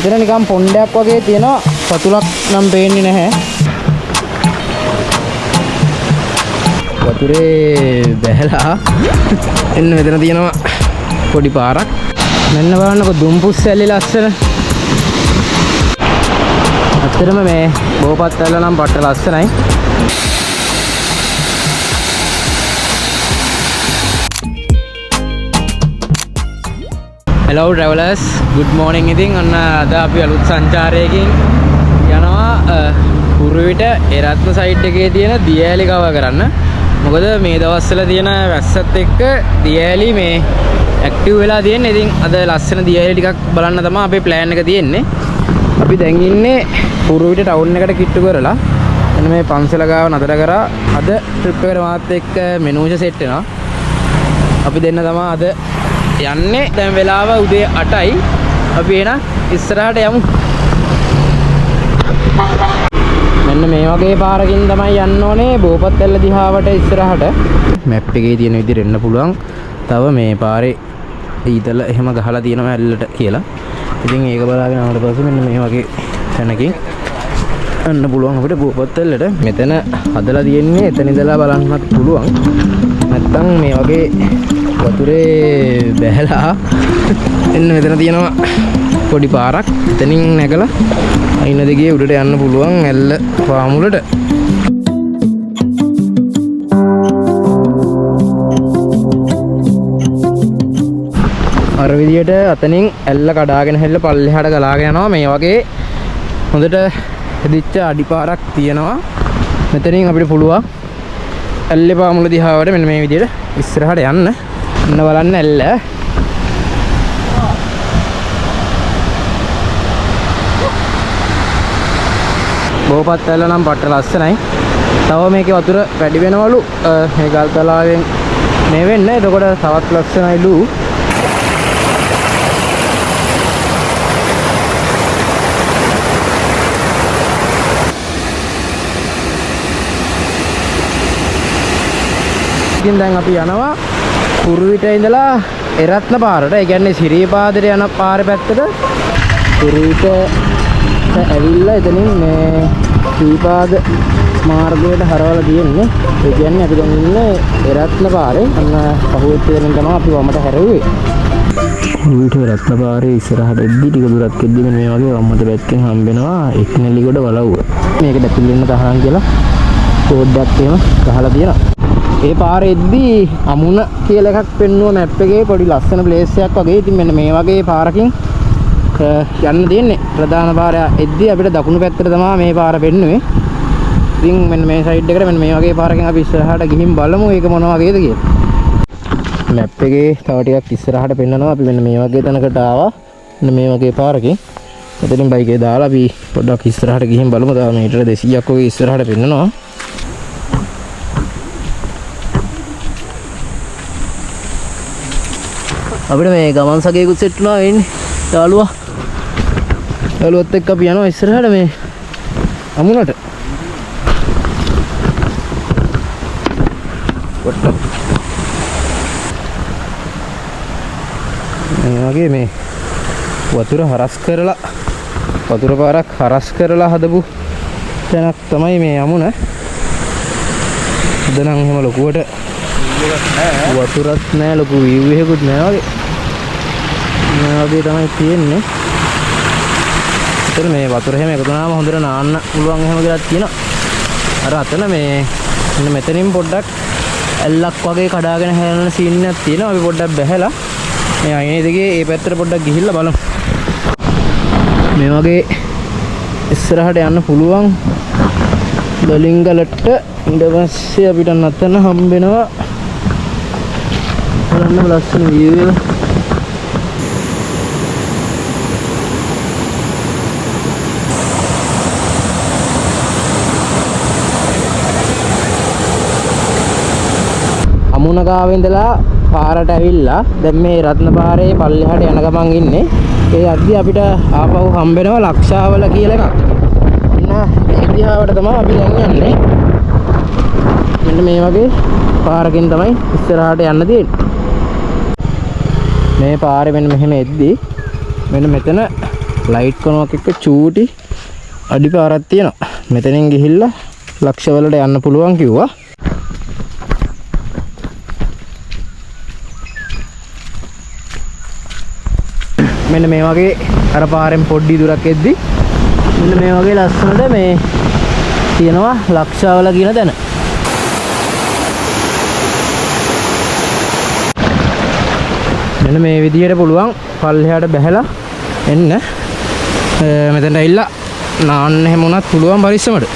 මෙතන නිකන් පොණ්ඩයක් වගේ තියෙනවා. පතුලක් නම් පේන්නේ නැහැ. වතුරේ බැහැලා එන්න මෙතන තියෙනවා පොඩි පාරක්. මෙන්න බලන්නකො දුම්පුස් ඇලි ලස්සන. ඇත්තටම මේ බෝපත් ඇල්ල නම් පට්ට ලස්සනයි. Hello travelers, good morning. ඉතින් ඔන්න අද අපි අලුත් සංචාරයකින් යනවා කුරුවිට එරත්න සයිඩ් එකේ තියෙන දියඇලි කවර් කරන්න. මොකද මේ දවස්වල තියෙන වැස්සත් එක්ක දියඇලි මේ ඇක්ටිව් වෙලා තියෙන්නේ. ඉතින් අද ලස්සන දියඇලි ටිකක් බලන්න තමයි අපේ ප්ලෑන් එක තියෙන්නේ. අපි දැන් ඉන්නේ කුරුවිට ටවුන් එකට කිට්ටු කරලා. එන්න මේ පන්සල ගාව නතර කරා. අද ට්‍රිප් එකට මාත් එක්ක මෙනූෂ සෙට් වෙනවා. අපි දෙන්න තමයි අද යන්නේ. දැන් වෙලාව උදේ 8යි. අපි එන ඉස්සරහට යමු. මෙන්න මේ වගේ පාරකින් තමයි යන්න ඕනේ බෝපත් ඇල්ල දිහාවට ඉස්සරහට. මැප් එකේ තියෙන විදිහට එන්න පුළුවන්. තව මේ පාරේ ඊතල එහෙම ගහලා තියෙනවා ඇල්ලට කියලා. ඉතින් ඒක බලාගෙන ආවට පස්සේ මෙන්න මේ වගේ තැනකින් යන්න පුළුවන් අපිට බෝපත් ඇල්ලට. මෙතන හදලා තියෙන්නේ එතන ඉඳලා බලන්නත් පුළුවන්. නැත්තම් මේ වගේ වතුරේ බැහැලා එන්න මෙතන තියෙනවා පොඩි පාරක්. එතනින් නැගලා අයින දෙකේ උඩට යන්න පුළුවන් ඇල්ල පාමුලට. අර විදියට අතනින් ඇල්ල කඩාගෙන හැල්ල පල්ලෙහාට ගලාගෙන යනවා. මේ වගේ හොඳට හදිච්ච අඩිපාරක් තියෙනවා. මෙතනින් අපිට පුළුවන් ඇල්ලේ පාමුල දිහාවට මෙන්න මේ විදියට ඉස්සරහට යන්න. එන්න බලන්න ඇල්ල. බෝපත් ඇල්ල නම් පට්ට ලස්සනයි. තව මේකේ වතුර වැඩි වෙනවලු මේ ගල් තලාවෙන් මේ වෙන්න. එතකොට තවත් ලස්සනයිලු. ඉතින් දැන් අපි යනවා කුරුවිට ඉඳලා එරත්න පාරට. ඒ කියන්නේ සිරිපාදට යන පාරේ පැත්තට කුරුවිට ඇවිල්ලා එතනින් මේ සිරිපාද මාර්ගයට හරවලා තියෙන්නේ. ඒ කියන්නේ අපි දැන් ඉන්නේ එරත්න පාරේ. අන්න පහුවෙච්ච දෙනින් තමයි අපි වමට හැරෙන්නේ. කුරුවිට එරත්න පාරේ ඉස්සරහට එද්දි ටික දුරක් එද්දි මේ වගේ වමට පැත්තෙන් හම්බෙනවා එක්නෙලිගොඩ වලව්ව. මේක දැක්කෙන්න තහනම් කියලා කෝඩ් එකක් එහෙම ගහලා තියෙනවා. ඒ පාරේ එද්දී අමුණ කියලා එකක් පෙන්නුවා මැප් එකේ. පොඩි ලස්සන ප්ලේස් එකක් වගේ. ඉතින් මෙන්න මේ වගේ පාරකින් යන්න තියෙන්නේ. ප්‍රධාන පාරය එද්දී අපිට දකුණු පැත්තට තමයි මේ පාර පෙන්නුවේ. ඉතින් මෙන්න මේ සයිඩ් එකට මෙන්න මේ වගේ පාරකින් අපි ඉස්සරහට ගිහින් බලමු ඒක මොන වගේද කියලා. මැප් එකේ තව ටිකක් ඉස්සරහට පෙන්නනවා. අපි මෙන්න මේ වගේ තැනකට ආවා. මෙන්න මේ වගේ පාරකින්. එතනින් බයික් එක දාලා අපි පොඩ්ඩක් ඉස්සරහට ගිහින් බලමු. තව මීටර 200ක් වගේ ඉස්සරහට පෙන්නනවා. අපිට මේ ගමන් සගයකුත් සෙට් වුණා වෙන්නේ. යාළුවත් එක්ක අපි යනවා ඉස්සරහට මේ අමුණට. මේ වගේ මේ වතුර හරස් කරලා වතුර පාරක් හරස් කරලා හදපු තැනක් තමයි මේ අමුණ. අද නම් එහෙම ලොකුවට වතුරත් නෑ, ලොකු view එකකුත් නෑ වගේ. මේ වගේ තමයි තියෙන්නේ. ඒතර මේ වතුර හැම එකතු වුණාම හොඳට නාන්න පුළුවන් එහෙම කියලා තියෙනවා. අර අතන මේ මෙන්න මෙතනින් පොඩ්ඩක් ඇල්ලක් වගේ කඩාගෙන හැරෙන සීන් එකක් තියෙනවා. අපි පොඩ්ඩක් බැහැලා මේ අයිනේ දෙකේ මේ පැත්තට පොඩ්ඩක් ගිහිල්ලා බලමු. මේ වගේ ඉස්සරහට යන්න පුළුවන් දලින්ගලට. ඊට පස්සේ අපිට නතන හම්බෙනවා. බලන්න ලස්සන view එක. අමුණ ගාව ඉඳලා පාරට ඇවිල්ලා දැන් මේ රත්න පාරේ පල්ලෙහාට යන ගමන් ඉන්නේ. ඒ අද්දි අපිට ආපහු හම්බෙනවා ලක්ෂාවල කියලා එකක්. එන්න ඒ දිහාවට තමයි අපි දැන් යන්නේ. මෙන්න මේ වගේ පාරකින් තමයි ඉස්සරහට යන්න තියෙන්නේ. මේ පාරේ මෙන්න මෙහෙම එද්දි මෙන්න මෙතන ලයිට් කොනක් එක්ක චූටි අඩි පාරක් තියෙනවා. මෙතනින් ගිහිල්ලා ලක්ෂවලට යන්න පුළුවන් කිව්වා. මෙන්න මේ වගේ අර පාරෙන් පොඩ්ඩි දුරක් එද්දි මෙන්න මේ වගේ ලස්සනට මේ තියෙනවා ලක්ෂාවල කියන තැන. මෙන්න මේ විදිහට පුළුවන් පල්ලෙහාට බැහැලා එන්න. මෙතනට ඇවිල්ලා නාන්න හැම උනත් පුළුවන් පරිස්සමට.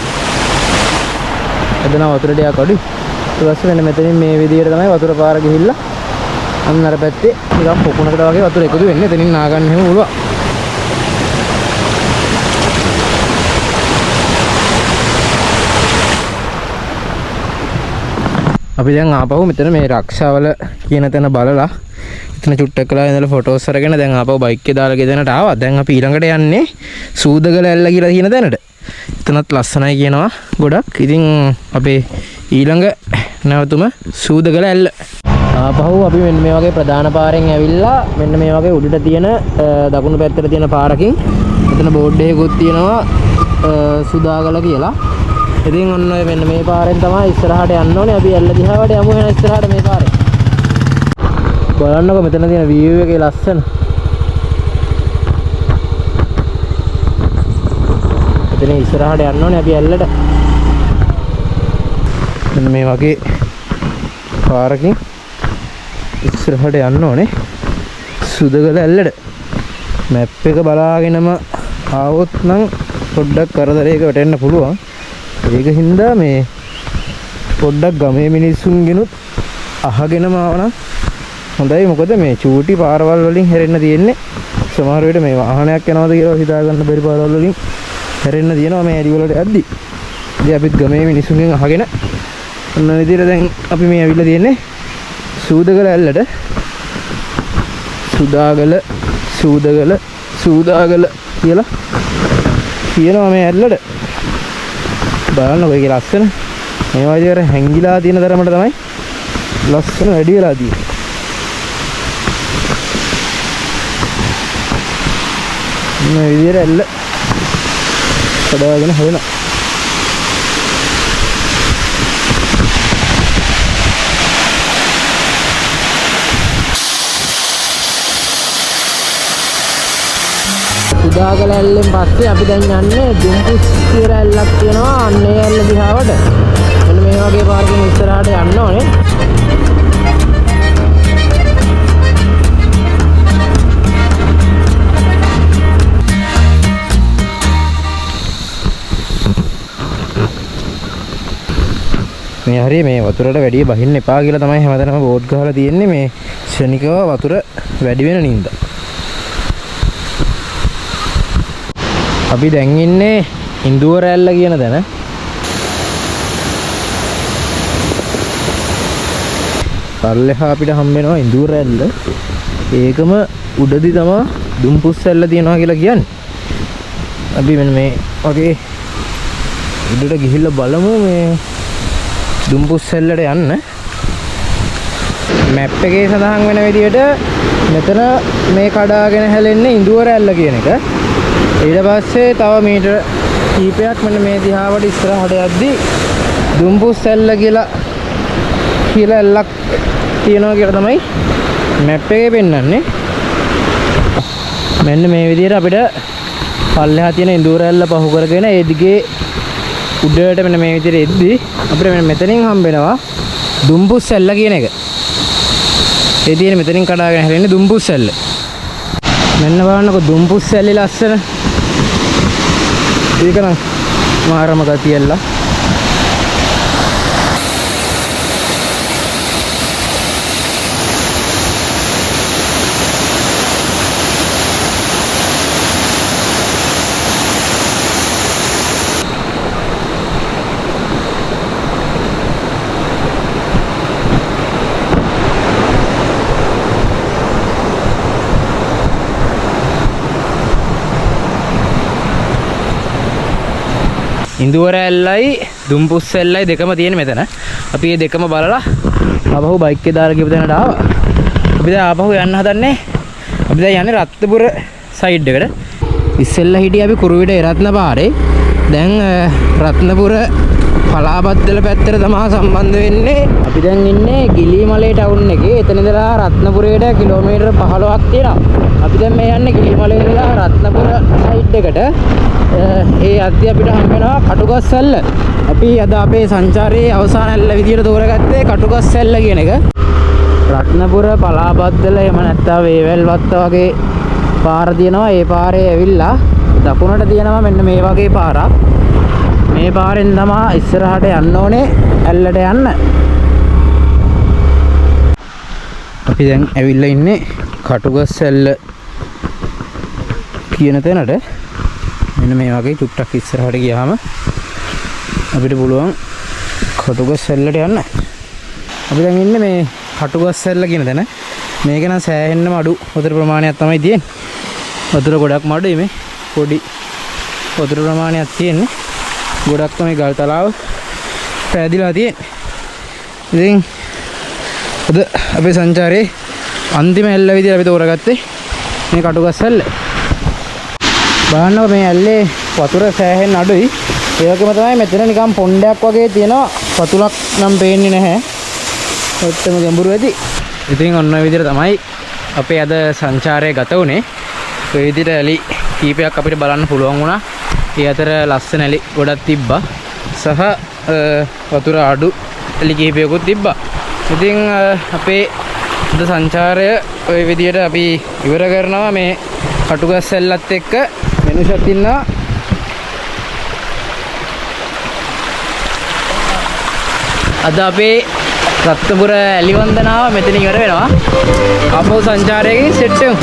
එදන වතුර ටිකක් අඩුයි. ඊට පස්සේ මෙන්න මෙතනින් මේ විදිහට තමයි වතුර පාර ගිහිල්ලා අන්න අර පැත්තේ නිකන් පොකුණකට වගේ වතුර එකතු වෙන්නේ. එතනින් නා ගන්න හැම පුළුවන්. අපි දැන් ආපහු මෙතන මේ රක්ෂාවල කියන තැන බලලා එතන චුට්ටක් කළා ඉඳලා ෆොටෝස් අරගෙන දැන් ආපහු බයික් එකේ දාලා ගෙදරට ආවා. දැන් අපි ඊළඟට යන්නේ සූදගල ඇල්ල කියලා කියන තැනට. එතනත් ලස්සනයි කියනවා ගොඩක්. ඉතින් අපේ ඊළඟ නැවතුම සූදගල ඇල්ල. ආපහු අපි මෙන්න මේ වගේ ප්‍රධාන පාරෙන් ඇවිල්ලා මෙන්න මේ වගේ උඩට තියෙන දකුණු පැත්තට තියෙන පාරකින් එතන බෝඩ් එකකුත් තියෙනවා සුදාගල කියලා. ඉතින් ඔන්න මෙන්න මේ පාරෙන් තමයි ඉස්සරහට යන්න ඕනේ. අපි ඇල්ල දිහාවට යමු එහෙනම් ඉස්සරහට මේ පාරේ. බලන්නකො මෙතන තියෙන view එකේ ලස්සන. එතන ඉස්සරහට යන්න ඕනේ අපි ඇල්ලට. මෙන්න මේ වගේ පාරකින් ඉස්සරහට යන්න ඕනේ සුදගල ඇල්ලට. මැප් එක බලාගෙනම ආවොත් නම් පොඩ්ඩක් කරදරයක වැටෙන්න පුළුවන්. ඒක හින්දා මේ පොඩ්ඩක් ගමේ මිනිස්සුන්ගෙනුත් අහගෙනම ආවනම් හොඳයි. මොකද මේ චූටි පාරවල් වලින් හැරෙන්න තියෙන්නේ. සමහර වෙලට මේ වාහනයක් යනවාද කියලා හිතා ගන්න බැරි පාරවල් වලින් හැරෙන්න තියෙනවා මේ ඇඩි වලට යද්දි. ඉතින් අපිත් ගමේ මිනිස්සුන්ගෙන් අහගෙන ඔන්න විදිහට දැන් අපි මේ ඇවිල්ලා තියෙන්නේ සූදගල ඇල්ලට. සූදාගල කියලා කියනවා මේ ඇල්ලට. බලන්නකො ඒකේ ලස්සන මේ වගේ හැංගිලා තියෙන තරමට තමයි ලස්සන වැඩි වෙලා තියෙන්නේ. මේ විදිහට ඇල්ල කඩාගෙන හදනවා. සුදාගල ඇල්ලෙන් පස්සේ අපි දැන් යන්නේ දුම්පුස් කියලා ඇල්ලක් තියෙනවා. අන්න ඒ ඇල්ල දිහාවට මෙන්න මේ වගේ පාරකින් ඉස්සරහට යන්න ඕනේ. මේ හරිය මේ වතුරට වැඩි බහින්න එපා කියලා තමයි හැමදාම බෝඩ් ගහලා තියෙන්නේ. මේ ශනිකව වතුර වැඩි වෙන නින්දා. අපි දැන් ඉන්නේ ඉන්දුවර ඇල්ල කියන තැන. පල්ලෙහා අපිට හම්බ වෙනවා ඉන්දුවර ඇල්ල. ඒකම උඩදි තමයි දුම්පුස් ඇල්ල තියෙනවා කියලා කියන්නේ. අපි මෙන්න මේ වගේ උඩට ගිහිල්ලා බලමු මේ දුම්පුස් ඇල්ලට යන්න. මැප් එකේ සඳහන් වෙන විදිහට මෙතන මේ කඩාගෙන හැලෙන්නේ ඉන්දුවර ඇල්ල කියන එක. ඊට පස්සේ තව මීටර කීපයක් මෙන්න මේ දිහාවට ඉස්සරහට යද්දි දුම්පුස් ඇල්ල කියලා ඇල්ලක් තියෙනවා කියලා තමයි මැප් එකේ පෙන්නන්නේ. මෙන්න මේ විදිහට අපිට පල්ලෙහා තියෙන ඉන්දුවර ඇල්ල පහු කරගෙන ඒ දිගේ උඩට මෙන්න මේ විදිහට එද්දි අපිට මෙන්න මෙතනින් හම්බ වෙනවා දුම්පුස් ඇල්ල කියන එක. ඒ තියෙන මෙතනින් කඩාගෙන හැලෙන්නේ දුම්පුස් ඇල්ල. මෙන්න බලන්නකො දුම්පුස් ඇල්ලේ ලස්සන. ඒක නම් මාරම ගතියල්ලා. ඉන්දුවර ඇල්ලයි දුම්පුස් ඇල්ලයි දෙකම තියෙන මෙතන. අපි මේ දෙකම බලලා ආපහු බයික් එකේ දාලා ගිහපු තැනට ආවා. අපි දැන් ආපහු යන්න හදන්නේ. අපි දැන් යන්නේ රත්නපුර සයිඩ් එකට. ඉස්සෙල්ලා හිටියේ අපි කුරුවිට එරත්න පාරේ. දැන් රත්නපුර පලාබත්තල පැත්තට තමයි සම්බන්ධ වෙන්නේ. අපි දැන් ඉන්නේ ගිලිමලේ ටවුන් එකේ. එතන ඉඳලා රත්නපුරයට කිලෝමීටර් 15ක් තියෙනවා. අපි දැන් මේ යන්නේ ගිලිමලේ ඉඳලා රත්නපුර සයිඩ් එකට. ඒ අද්දි අපිට හම් වෙනවා කටුගස්සැල්ල. අපි අද අපේ සංචාරයේ අවසාන ඇල්ල විදියට තෝරගත්තේ කටුගස්සැල්ල කියන එක. රත්නපුර පලාබත්තල එහෙම නැත්නම් වේවැල්වත්ත වගේ පාර තියෙනවා. ඒ පාරේ ඇවිල්ලා දකුණට තියෙනවා මෙන්න මේ වගේ පාරක්. මේ පාරෙන් තමයි ඉස්සරහට යන්න ඕනේ ඇල්ලට යන්න. අපි දැන් ඇවිල්ලා ඉන්නේ කටුගස්සැල්ල කියන තැනට. මෙන්න මේ වගේ චුට්ටක් ඉස්සරහට ගියාම අපිට පුළුවන් කටුගස්සැල්ලට යන්න. අපි දැන් ඉන්නේ මේ කටුගස්සැල්ල කියන තැන. මේක නම් සෑහෙන්නම අඩු වතුර ප්‍රමාණයක් තමයි තියෙන්නේ. වතුර ගොඩක් මඩුයි මේ. පොඩි වතුර ප්‍රමාණයක් තියෙන්නේ. ගොඩක් තමයි ගල් තලාව පැදිලා තියෙන්නේ. ඉතින් අද අපේ සංචාරයේ අන්තිම ඇල්ල විදිහට අපි තෝරගත්තේ මේ කටුගස්සැල්ල. බලන්නකො මේ ඇල්ලේ වතුර සෑහෙන්න අඩුයි. ඒ වගේම තමයි මෙතන නිකන් පොණ්ඩයක් වගේ තියෙනවා. වතුරක් නම් පේන්නේ නැහැ. ඔත්තම ගැඹුරු ඇති. ඉතින් ඔන්න ඔය විදිහට තමයි අපේ අද සංචාරය ගත වුනේ. ඔය විදිහට ඇලි කීපයක් අපිට බලන්න පුළුවන් වුණා. ඒ අතර ලස්සන ඇලි ගොඩක් තිබ්බා. සහ වතුර අඩු ඇලි කීපයකුත් තිබ්බා. ඉතින් අපේ අද සංචාරය ඔය විදිහට අපි ඉවර කරනවා මේ කටුගස්සැල්ලත් එක්ක. මෙනුෂත් ඉන්නවා. අද අපේ රත්නපුර ඇලි වන්දනාව මෙතන ඉවර වෙනවා. අපෝ සංචාරයේ සෙට් වෙමු.